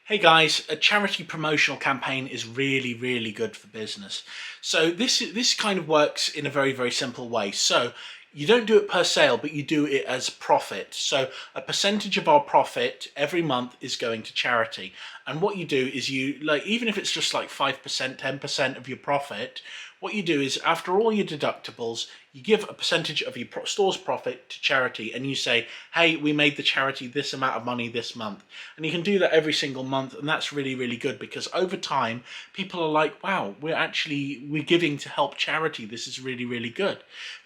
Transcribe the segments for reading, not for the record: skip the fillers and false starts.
Hey guys, a charity promotional campaign is really good for business. So this kind of works in a very simple way. So you don't do it per sale, but you do it as profit. So a percentage of our profit every month is going to charity. And what you do is even if it's just like 5%, 10% of your profit, what you do is after all your deductibles, you give a percentage of your store's profit to charity and you say, hey, we made the charity this amount of money this month. And you can do that every single month, and that's really good because over time people are like, wow, we're giving to help charity. This is really good.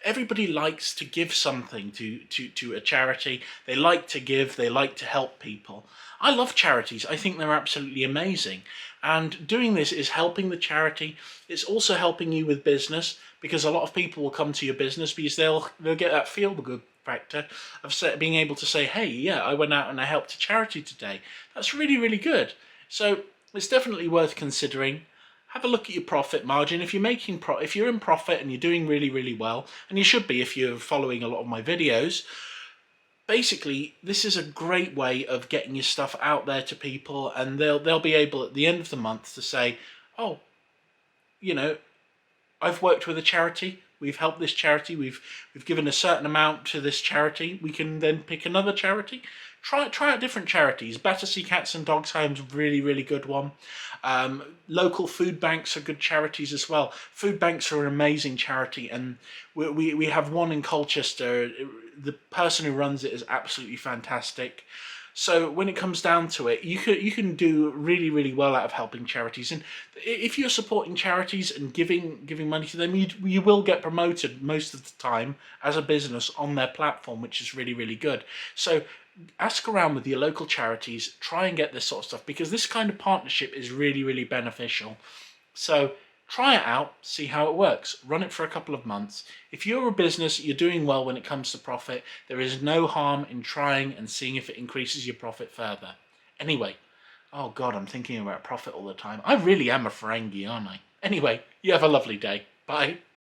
Everybody likes to give something to a charity. They like to give, they like to help people. I love charities. I think they're absolutely amazing. And doing this is helping the charity. It's also helping you with business because a lot of people will come to your business because they'll get that feel good factor of being able to say, hey, yeah, I went out and I helped a charity today. That's really good. So it's definitely worth considering. Have a look at your profit margin. If you're in profit and you're doing really well, and you should be if you're following a lot of my videos, basically this is a great way of getting your stuff out there to people, and they'll be able at the end of the month to say, oh, you know, I've worked with a charity, we've helped this charity, we've given a certain amount to this charity. We can then pick another charity. Try out different charities. Battersea Cats and Dogs Home's really good one. Local food banks are good charities as well. Food banks are an amazing charity, and we have one in Colchester. The person who runs it is absolutely fantastic. So when it comes down to it, you can do really well out of helping charities. And if you're supporting charities and giving money to them, you will get promoted most of the time as a business on their platform, which is really good. So ask around with your local charities, try and get this sort of stuff, because this kind of partnership is really beneficial. So try it out, see how it works, run it for a couple of months. If you're a business, you're doing well when it comes to profit, there is no harm in trying and seeing if it increases your profit further. Anyway, oh God, I'm thinking about profit all the time. I really am a Ferengi, aren't I? Anyway, you have a lovely day. Bye.